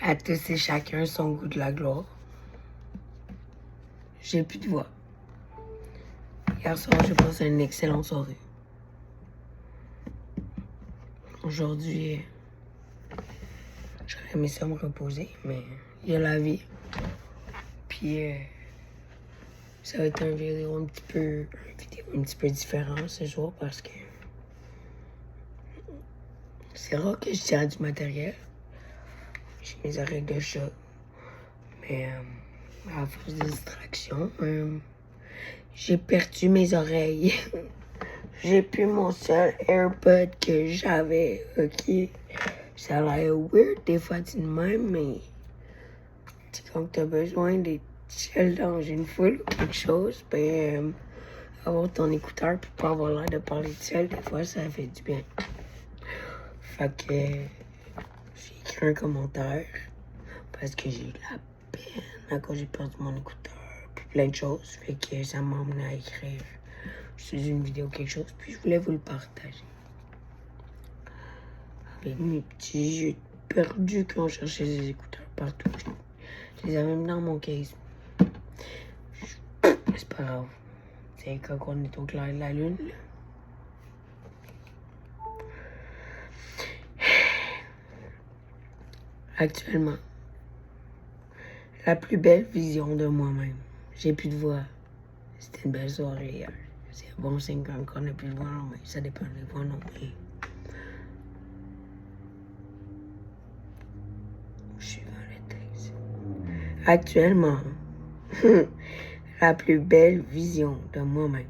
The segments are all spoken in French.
À tous et chacun son goût de la gloire. J'ai plus de voix. Hier soir, j'ai passé une excellente soirée. Aujourd'hui, j'aurais aimé ça me reposer, mais il y a la vie. Puis, ça va être une vidéo un petit peu différente ce jour parce que c'est rare que je tiens du matériel. J'ai mes oreilles de chat. Mais à force de distraction, j'ai perdu mes oreilles. J'ai plus mon seul AirPod que j'avais, ok? Ça a l'air weird des fois d'une même, mais quand t'as besoin d'être seul dans une foule ou quelque chose, ben avoir ton écouteur pour pas avoir l'air de parler seul, des fois ça fait du bien. Fait que j'ai écrit un commentaire parce que j'ai eu de la peine à cause j'ai perdu mon écouteur, puis plein de choses. Fait que ça m'a amené à écrire sur une vidéo quelque chose, puis je voulais vous le partager. Avec mes petits yeux perdus quand je cherchais des écouteurs partout. Je les avais mis dans mon case. C'est pas grave. C'est quand on est au clair de la lune, là. Actuellement, la plus belle vision de moi-même. J'ai plus de voix. C'était une belle soirée hier. C'est un bon signe quand on n'a plus de voix, non, mais ça dépend des voix, non, mais... Je suis dans le texte. Actuellement, la plus belle vision de moi-même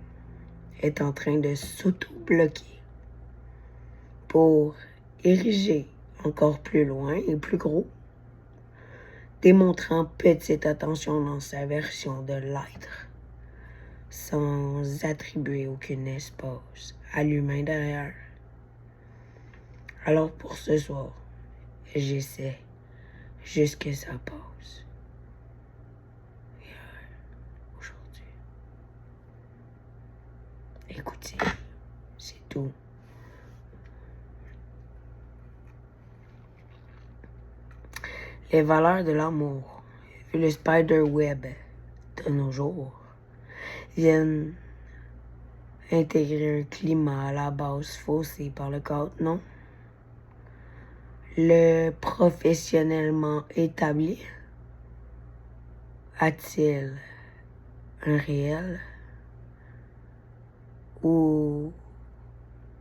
est en train de s'auto-bloquer pour ériger encore plus loin et plus gros, démontrant petite attention dans sa version de l'être, sans attribuer aucun espace à l'humain derrière. Alors pour ce soir, j'essaie juste que ça passe. Hier, aujourd'hui. Écoutez, c'est tout. Les valeurs de l'amour et le spider-web de nos jours viennent intégrer un climat à la base faussé par le cadre, non? Le professionnellement établi a-t-il un réel ou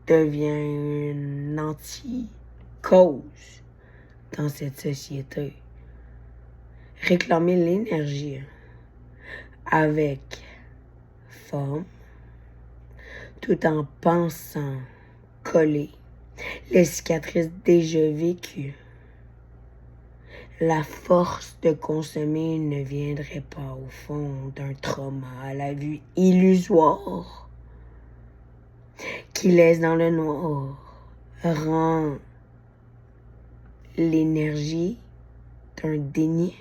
devient une anti-cause dans cette société? Réclamer l'énergie avec forme tout en pensant coller les cicatrices déjà vécues. La force de consommer ne viendrait pas au fond d'un trauma à la vue illusoire qui laisse dans le noir, rend l'énergie d'un déni.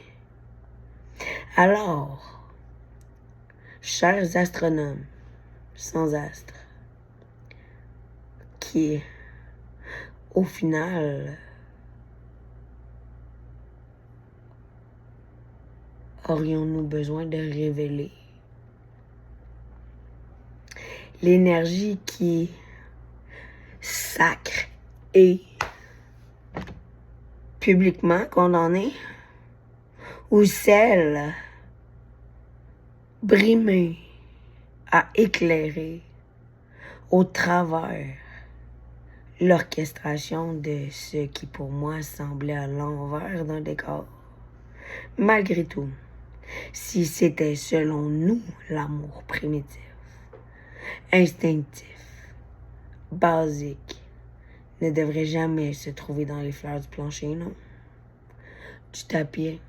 Alors, chers astronomes sans astres, qui, au final, aurions-nous besoin de révéler l'énergie qui sacre et publiquement condamnée ou celle brimée à éclairer au travers l'orchestration de ce qui pour moi semblait à l'envers d'un décor. Malgré tout, si c'était selon nous l'amour primitif, instinctif, basique, ne devrait jamais se trouver dans les fleurs du plancher, non? Du tapis,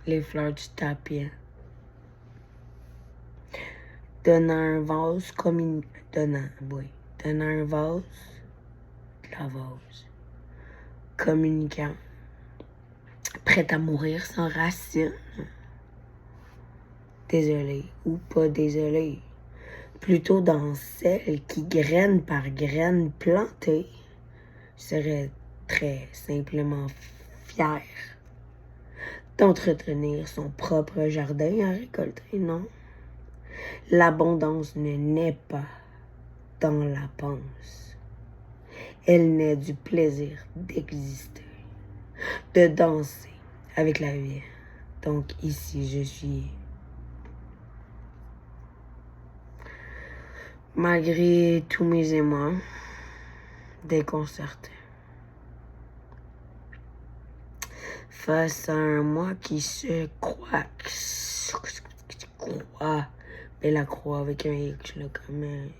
les fleurs du tapis. Donnant un vase donnant un vase, de la vase. Communiquant, prêt à mourir sans racine. Désolé ou pas désolé. Plutôt dans celle qui, graine par graine plantée, serait très simplement fier d'entretenir son propre jardin à récolter, non. L'abondance ne naît pas dans la panse. Elle naît du plaisir d'exister, de danser avec la vie. Donc ici, je suis, malgré tous mes émois, déconcerté. Face à un moi qui se croit, mais la croix avec un X, là, comme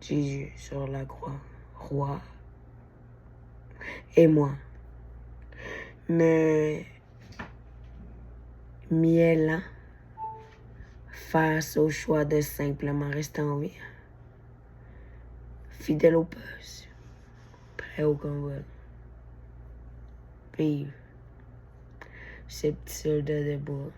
Jésus sur la croix, roi, et moi, me mielant face au choix de simplement rester en vie, fidèle au poste, prêt au convoi, vivre ces petits soldats de bois.